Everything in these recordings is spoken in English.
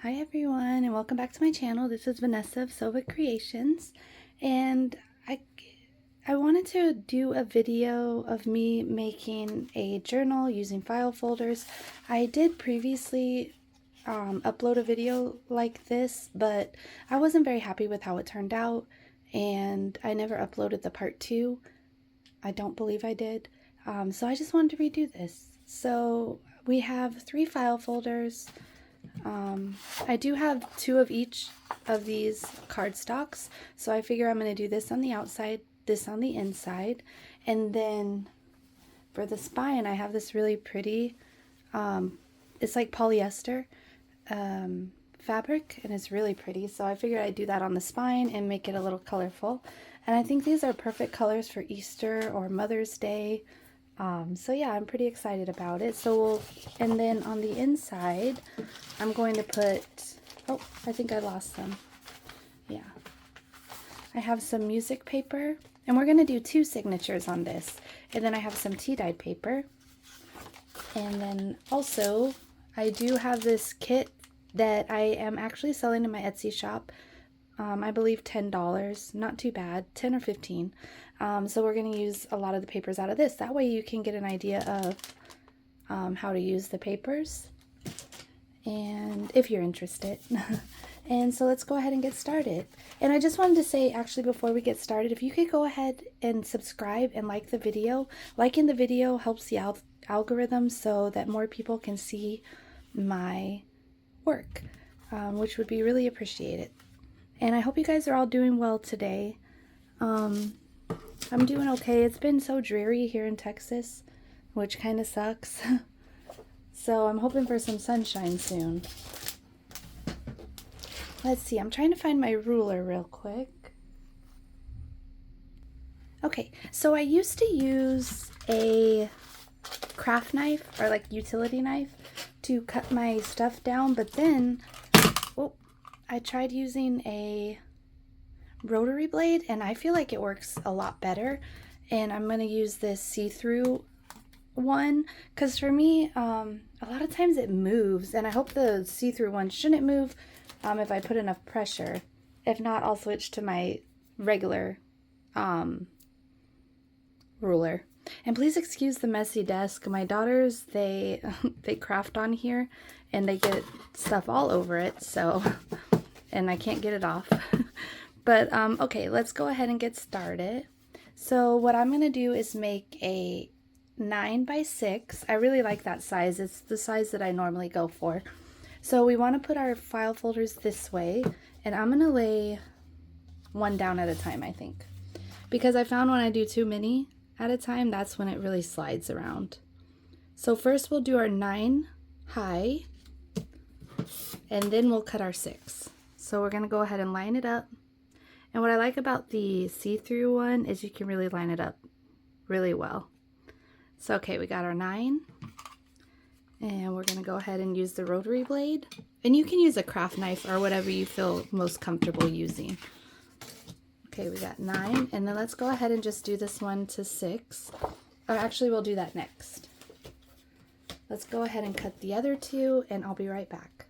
Hi everyone, and welcome back to my channel. This is Vanessa of Sova Creations, and I wanted to do a video of me making a journal using file folders. I did previously upload a video like this, but I wasn't very happy with how it turned out, and I never uploaded the part 2. I don't believe I did. So I just wanted to redo this. So we have 3 file folders. I do have 2 of each of these cardstocks, so I figure I'm going to do this on the outside, this on the inside, and then for the spine I have this really pretty, it's like polyester fabric, and it's really pretty, so I figured I'd do that on the spine and make it a little colorful. And I think these are perfect colors for Easter or Mother's Day. So yeah, I'm pretty excited about it. And then on the inside, I'm going to put, oh, I think I lost some. Yeah. I have some music paper, and we're going to do 2 signatures on this. And then I have some tea dyed paper. And then also, I do have this kit that I am actually selling in my Etsy shop. I believe $10, not too bad, 10 or 15. So we're going to use a lot of the papers out of this. That way you can get an idea of how to use the papers, and if you're interested. And so let's go ahead and get started. And I just wanted to say, actually, before we get started, if you could go ahead and subscribe and like the video. Liking the video helps the algorithm so that more people can see my work, which would be really appreciated. And I hope you guys are all doing well today. I'm doing okay. It's been so dreary here in Texas, which kind of sucks. So I'm hoping for some sunshine soon. Let's see, I'm trying to find my ruler real quick. Okay, so I used to use a craft knife, or like utility knife, to cut my stuff down, but then, oh, I tried using a rotary blade, and I feel like it works a lot better. And I'm going to use this see-through one, because for me, a lot of times it moves, and I hope the see-through one shouldn't move if I put enough pressure. If not, I'll switch to my regular ruler. And please excuse the messy desk. My daughters, they craft on here, and they get stuff all over it, so, and I can't get it off. But okay, let's go ahead and get started. So what I'm going to do is make a 9 by 6. I really like that size. It's the size that I normally go for. So we want to put our file folders this way, and I'm going to lay one down at a time, I think. Because I found when I do too many at a time, that's when it really slides around. So first we'll do our 9 high, and then we'll cut our 6. So we're going to go ahead and line it up. And what I like about the see-through one is you can really line it up really well. So okay, we got our 9. And we're going to go ahead and use the rotary blade. And you can use a craft knife or whatever you feel most comfortable using. Okay, we got 9. And then let's go ahead and just do this one to 6. Or actually, we'll do that next. Let's go ahead and cut the other 2, and I'll be right back.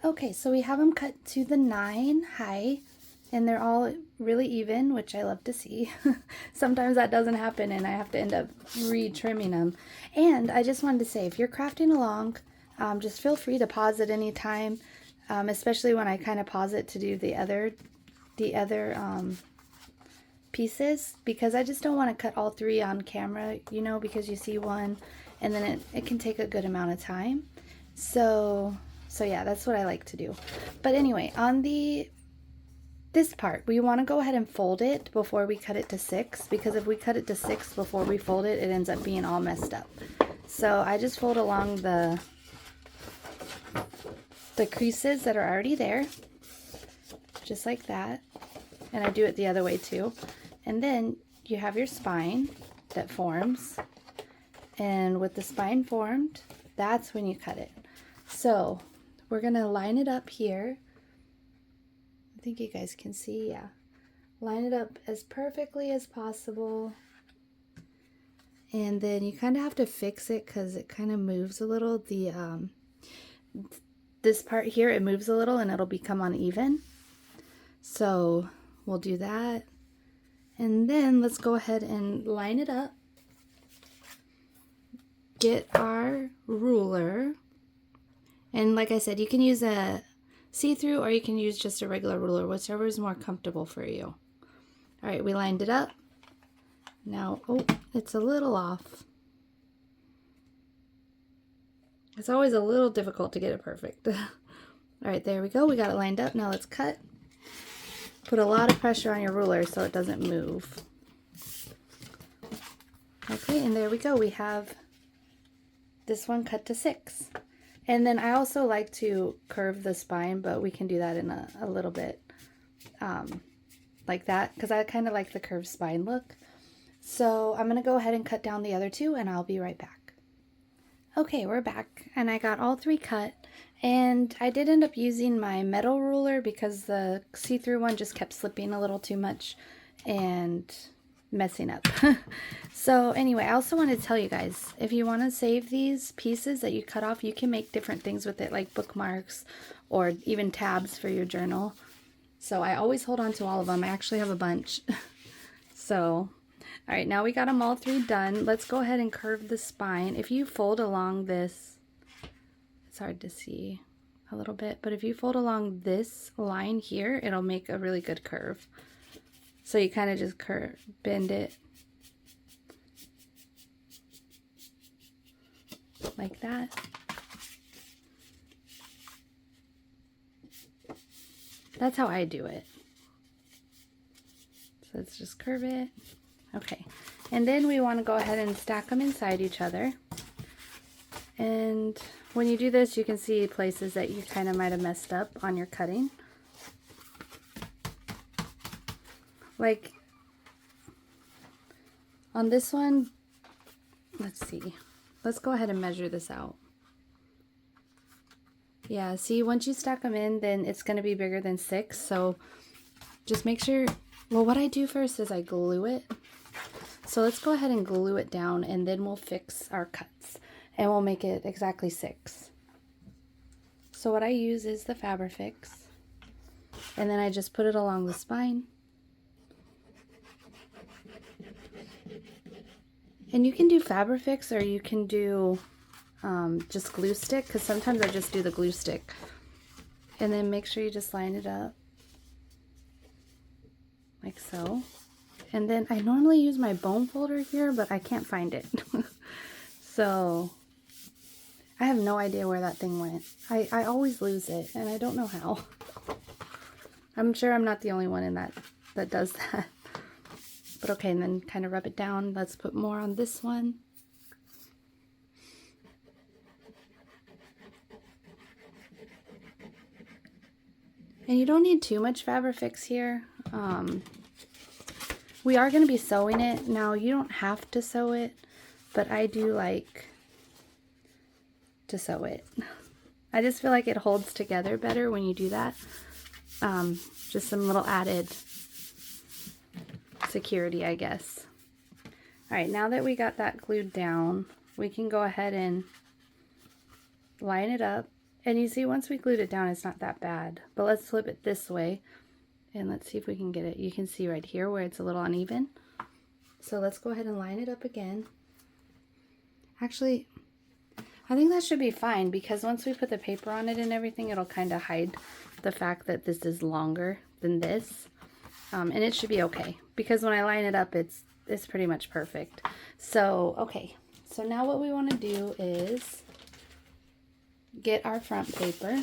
Okay, so we have them cut to the 9 high. And they're all really even, which I love to see. Sometimes that doesn't happen, and I have to end up re-trimming them. And I just wanted to say, if you're crafting along, just feel free to pause at any time, especially when I kind of pause it to do the other pieces, because I just don't want to cut all 3 on camera, you know, because you see one, and then it can take a good amount of time. So yeah, that's what I like to do. But anyway, on this part, we want to go ahead and fold it before we cut it to 6, because if we cut it to 6 before we fold it, it ends up being all messed up. So I just fold along the creases that are already there, just like that. And I do it the other way too. And then you have your spine that forms, and with the spine formed, that's when you cut it. So we're going to line it up here. I think you guys can see, yeah. Line it up as perfectly as possible. And then you kind of have to fix it because it kind of moves a little. this part here, it moves a little and it'll become uneven. So we'll do that. And then let's go ahead and line it up. Get our ruler. And like I said, you can use a see-through or you can use just a regular ruler, whichever is more comfortable for you. All right, we lined it up. Now, oh, it's a little off. It's always a little difficult to get it perfect. All right, there we go. We got it lined up. Now let's cut. Put a lot of pressure on your ruler so it doesn't move. Okay, and there we go. We have this one cut to 6. And then I also like to curve the spine, but we can do that in a little bit like that, because I kind of like the curved spine look. So I'm going to go ahead and cut down the other 2 and I'll be right back. Okay, we're back and I got all 3 cut, and I did end up using my metal ruler because the see-through one just kept slipping a little too much and messing up. So anyway, I also want to tell you guys, if you want to save these pieces that you cut off, you can make different things with it, like bookmarks or even tabs for your journal. So I always hold on to all of them. I actually have a bunch. So all right, now we got them all 3 done. Let's go ahead and curve the spine. If you fold along this, it's hard to see a little bit, but if you fold along this line here, it'll make a really good curve. So you kind of just bend it like that. That's how I do it. So let's just curve it. Okay, and then we want to go ahead and stack them inside each other. And when you do this, you can see places that you kind of might have messed up on your cutting. Like on this one, let's see. Let's go ahead and measure this out. Yeah, see, once you stack them in, then it's going to be bigger than 6. So just make sure, well, what I do first is I glue it. So let's go ahead and glue it down, and then we'll fix our cuts and we'll make it exactly 6. So what I use is the Fabrifix, and then I just put it along the spine. And you can do Fabrifix or you can do just glue stick, because sometimes I just do the glue stick. And then make sure you just line it up like so. And then I normally use my bone folder here, but I can't find it. So I have no idea where that thing went. I always lose it, and I don't know how. I'm sure I'm not the only one in that does that. But okay, and then kind of rub it down. Let's put more on this one. And you don't need too much Fabrifix here. We are going to be sewing it. Now, you don't have to sew it, but I do like to sew it. I just feel like it holds together better when you do that. Just some little added security, I guess. All right, now that we got that glued down, we can go ahead and line it up. And you see, once we glued it down, it's not that bad. But let's flip it this way. And let's see if we can get it. You can see right here where it's a little uneven. So let's go ahead and line it up again. Actually, I think that should be fine, because once we put the paper on it and everything, it'll kind of hide the fact that this is longer than this. And it should be okay, because when I line it up, it's pretty much perfect. So, okay. So now what we want to do is get our front paper.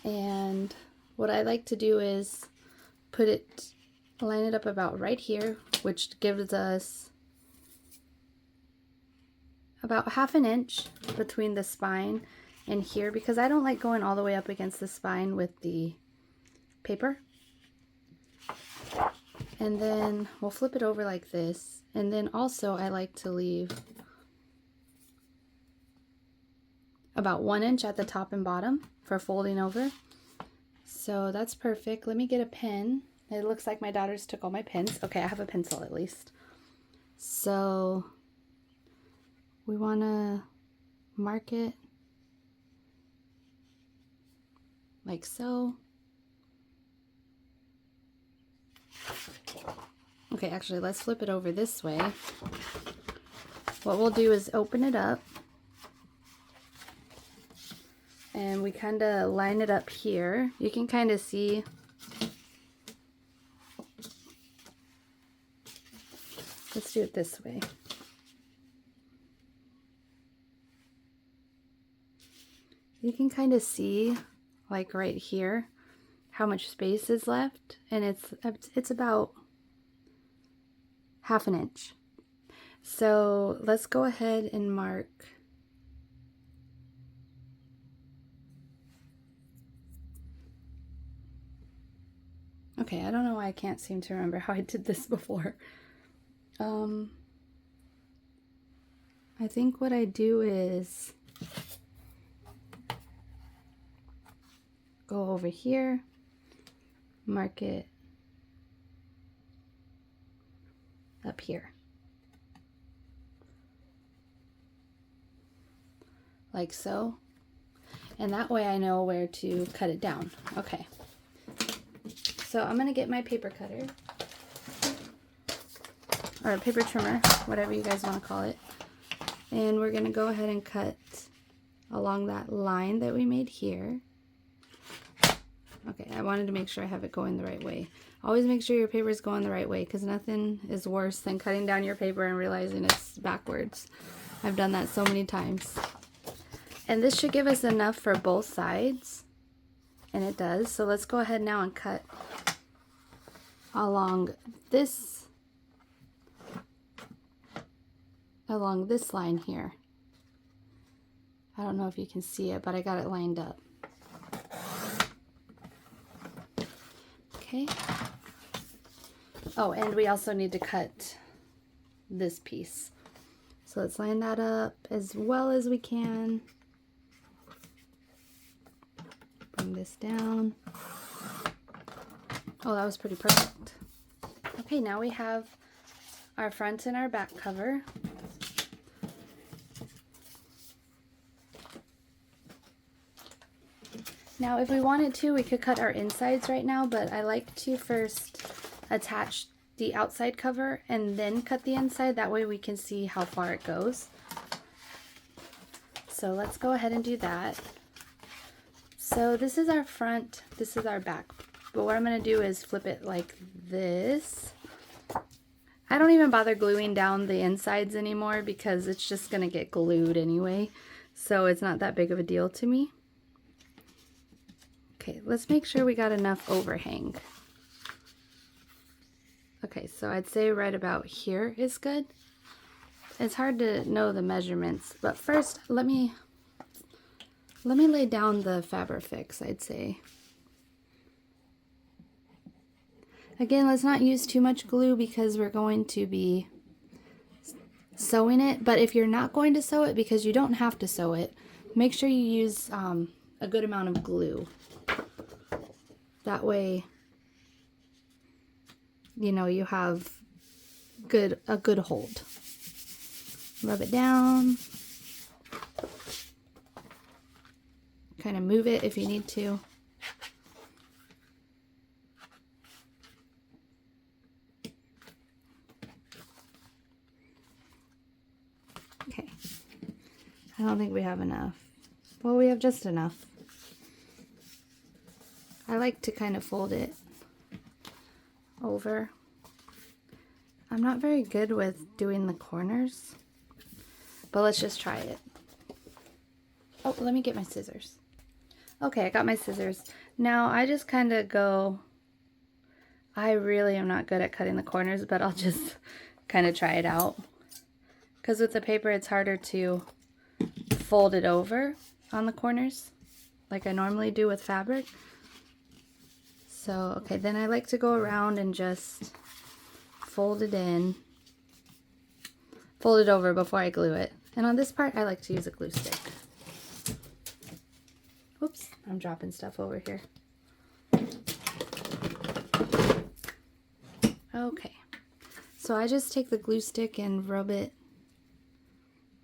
And what I like to do is line it up about right here, which gives us about 1/2 inch between the spine and here, because I don't like going all the way up against the spine with the paper. And then we'll flip it over like this. And then also I like to leave about 1 inch at the top and bottom for folding over. So that's perfect. Let me get a pen. It looks like my daughters took all my pens. Okay, I have a pencil at least. So we want to mark it like so. Okay, actually, let's flip it over this way. What we'll do is open it up, and we kind of line it up here. You can kind of see let's do it this way. You can kind of see, like right here, how much space is left, and it's about 1/2 inch. So let's go ahead and mark okay, I don't know why I can't seem to remember how I did this before. I think what I do is go over here, mark it up here. Like so. And that way I know where to cut it down. Okay. So I'm gonna get my paper cutter, or a paper trimmer, whatever you guys want to call it. And we're gonna go ahead and cut along that line that we made here. Okay, I wanted to make sure I have it going the right way. Always make sure your paper is going the right way, because nothing is worse than cutting down your paper and realizing it's backwards. I've done that so many times. And this should give us enough for both sides, and it does. So let's go ahead now and cut along this line here. I don't know if you can see it, but I got it lined up. Okay. Oh, and we also need to cut this piece. So let's line that up as well as we can. Bring this down. Oh, that was pretty perfect. Okay, now we have our front and our back cover. Now, if we wanted to, we could cut our insides right now, but I like to first attach the outside cover and then cut the inside. That way we can see how far it goes. So let's go ahead and do that. So this is our front, this is our back. But what I'm going to do is flip it like this. I don't even bother gluing down the insides anymore because it's just going to get glued anyway. So it's not that big of a deal to me. Okay, let's make sure we got enough overhang. Okay, so I'd say right about here is good. It's hard to know the measurements, but first let me lay down the Fabrifix, I'd say. Again, let's not use too much glue because we're going to be sewing it, but if you're not going to sew it, because you don't have to sew it, make sure you use a good amount of glue. That way, you know, you have a good hold. Rub it down. Kind of move it if you need to. Okay. I don't think we have enough. Well, we have just enough. I like to kind of fold it over. I'm not very good with doing the corners, but let's just try it. Oh, let me get my scissors. Okay, I got my scissors. Now I just kind of go, I really am not good at cutting the corners, but I'll just kind of try it out. Because with the paper, it's harder to fold it over on the corners like I normally do with fabric. So, okay, then I like to go around and just fold it in, fold it over before I glue it. And on this part, I like to use a glue stick. Oops, I'm dropping stuff over here. Okay, so I just take the glue stick and rub it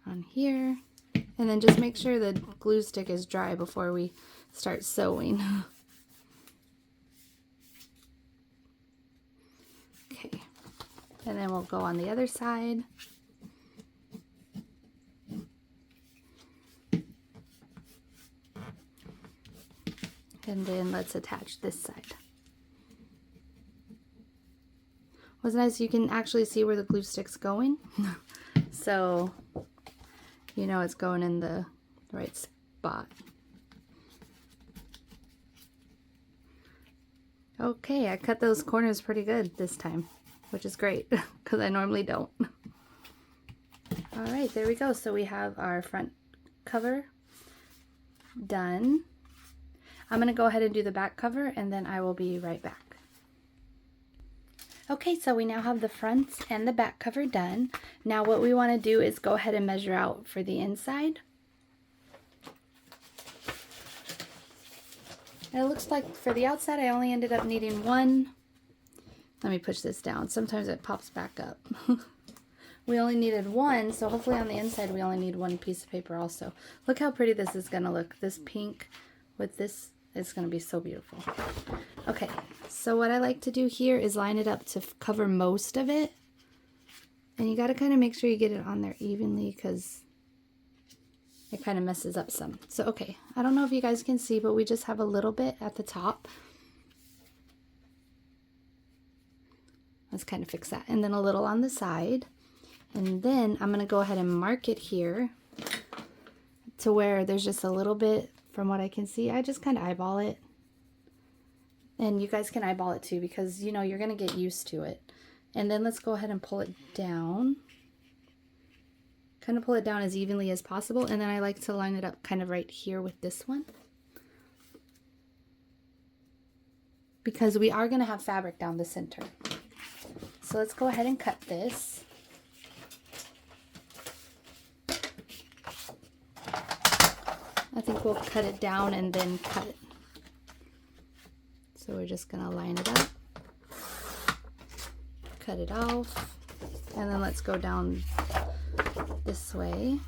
on here, and then just make sure the glue stick is dry before we start sewing. And then we'll go on the other side. And then let's attach this side. What's nice, you can actually see where the glue stick's going. So, you know it's going in the right spot. Okay, I cut those corners pretty good this time, which is great because I normally don't. All right, there we go. So we have our front cover done. I'm going to go ahead and do the back cover and then I will be right back. Okay, so we now have the front and the back cover done. Now what we want to do is go ahead and measure out for the inside. And it looks like for the outside I only ended up needing one. Let me push this down. Sometimes it pops back up. We only needed one, so hopefully on the inside we only need one piece of paper also. Look how pretty this is going to look. This pink with this, it's going to be so beautiful. Okay, so what I like to do here is line it up to cover most of it. And you got to kind of make sure you get it on there evenly because it kind of messes up some. So, okay, I don't know if you guys can see, but we just have a little bit at the top. Let's kind of fix that. And then a little on the side. And then I'm going to go ahead and mark it here to where there's just a little bit from what I can see. I just kind of eyeball it. And you guys can eyeball it too because, you know, you're going to get used to it. And then let's go ahead and pull it down. Kind of pull it down as evenly as possible. And then I like to line it up kind of right here with this one. Because we are going to have fabric down the center. So let's go ahead and cut this. I think we'll cut it down and then cut it. So we're just going to line it up. Cut it off. And then let's go down this way.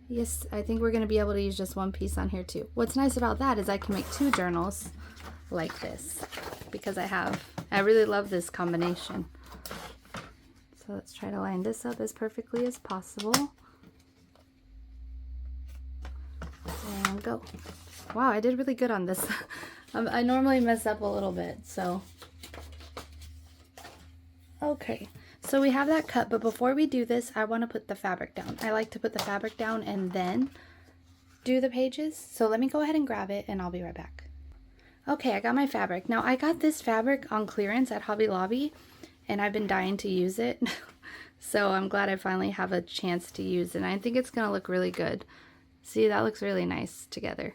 Yes, I think we're going to be able to use just one piece on here too. What's nice about that is I can make two journals like this because I really love this combination. So let's try to line this up as perfectly as possible. And go. Wow, I did really good on this. I normally mess up a little bit, so. Okay, so we have that cut, but before we do this, I want to put the fabric down. I like to put the fabric down and then do the pages. So let me go ahead and grab it and I'll be right back. Okay, I got my fabric. Now I got this fabric on clearance at Hobby Lobby and I've been dying to use it. So I'm glad I finally have a chance to use it. And I think it's going to look really good. See, that looks really nice together.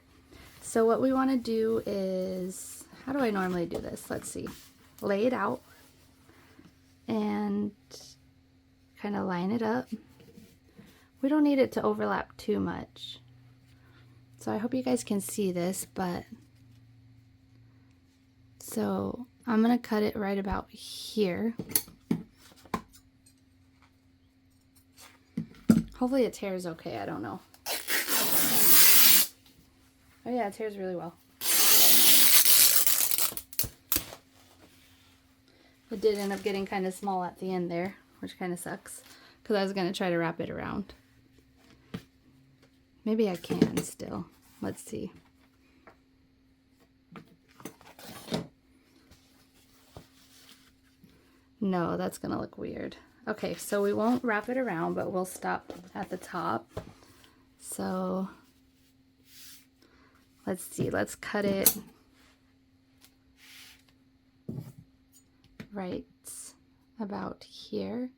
So what we want to do is, how do I normally do this? Let's see. Lay it out and kind of line it up. We don't need it to overlap too much. So I hope you guys can see this, but so I'm going to cut it right about here. Hopefully it tears okay, I don't know. Oh yeah, it tears really well. It did end up getting kind of small at the end there, which kind of sucks, because I was going to try to wrap it around. Maybe I can still. Let's see. No, that's going to look weird. Okay, so we won't wrap it around, but we'll stop at the top. So let's see, let's cut it right about here.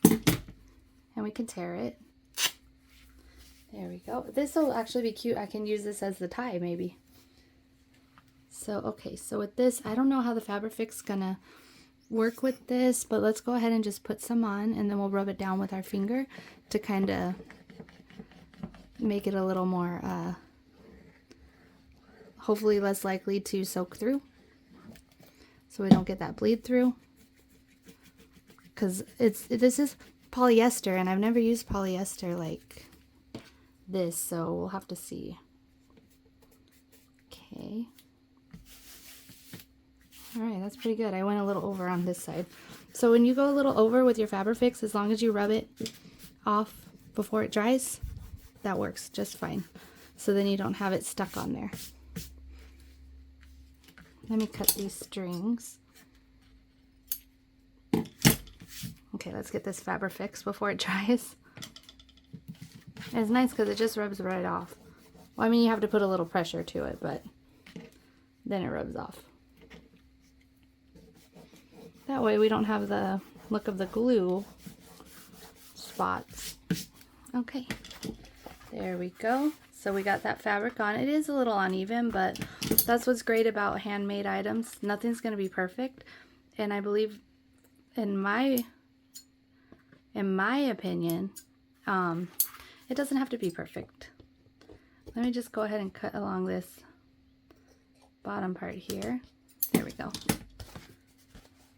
And we can tear it. There we go. This will actually be cute. I can use this as the tie maybe. So, okay, so with this, I don't know how the Fabrifix's gonna work with this, but let's go ahead and just put some on and then we'll rub it down with our finger to kind of make it a little more, hopefully less likely to soak through, so we don't get that bleed through, because this is polyester and I've never used polyester like this, so we'll have to see. Okay, All right, that's pretty good. I went a little over on this side. So when you go a little over with your Fabrifix, as long as you rub it off before it dries, that works just fine. So then you don't have it stuck on there. Let me cut these strings. Okay, let's get this Fabrifix before it dries. And it's nice because it just rubs right off. Well, I mean, you have to put a little pressure to it, but then it rubs off. That way we don't have the look of the glue spots. Okay, there we go. So we got that fabric on. It is a little uneven, but that's what's great about handmade items. Nothing's going to be perfect. And I believe, in my opinion, it doesn't have to be perfect. Let me just go ahead and cut along this bottom part here. There we go.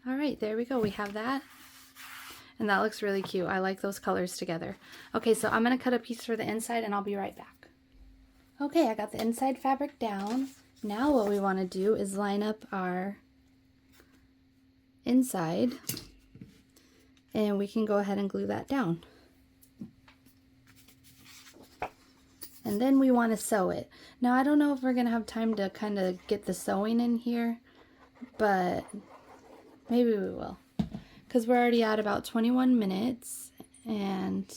All right, there we go. We have that. And that looks really cute. I like those colors together. Okay, so I'm going to cut a piece for the inside and I'll be right back. Okay, I got the inside fabric down. Now what we want to do is line up our inside and we can go ahead and glue that down. And then we want to sew it. Now I don't know if we're going to have time to kind of get the sewing in here, but maybe we will. Because we're already at about 21 minutes and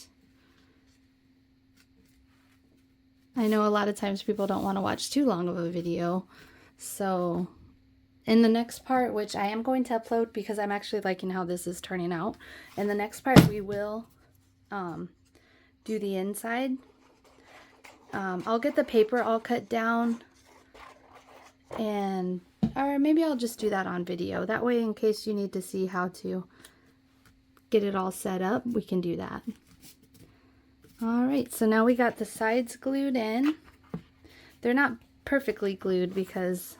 I know a lot of times people don't want to watch too long of a video. So in the next part, which I am going to upload because I'm actually liking how this is turning out. In the next part, we will do the inside. I'll get the paper all cut down and, or maybe I'll just do that on video. That way, in case you need to see how to get it all set up, we can do that. Alright, so now we got the sides glued in. They're not perfectly glued because,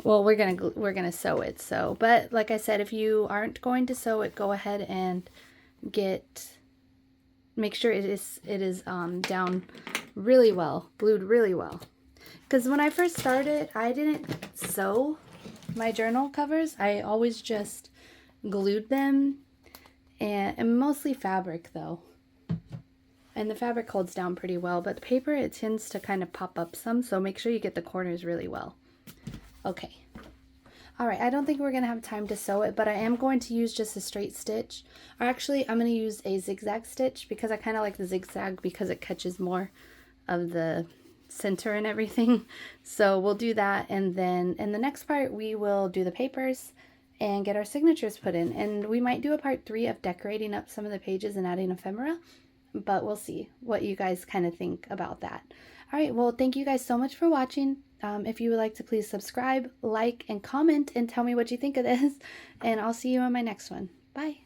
well, we're gonna sew it. So, but like I said, if you aren't going to sew it, go ahead and make sure it is down really well, glued really well. Because when I first started, I didn't sew my journal covers. I always just glued them, and mostly fabric though. And the fabric holds down pretty well, but the paper, it tends to kind of pop up some, so make sure you get the corners really well. Okay. Alright, I don't think we're going to have time to sew it, but I am going to use just a straight stitch. Or actually, I'm going to use a zigzag stitch because I kind of like the zigzag because it catches more of the center and everything. So we'll do that, and then in the next part, we will do the papers and get our signatures put in. And we might do a part 3 of decorating up some of the pages and adding ephemera. But we'll see what you guys kind of think about that. All right, well, thank you guys so much for watching. If you would like to please subscribe, like, and comment, and tell me what you think of this. And I'll see you on my next one. Bye.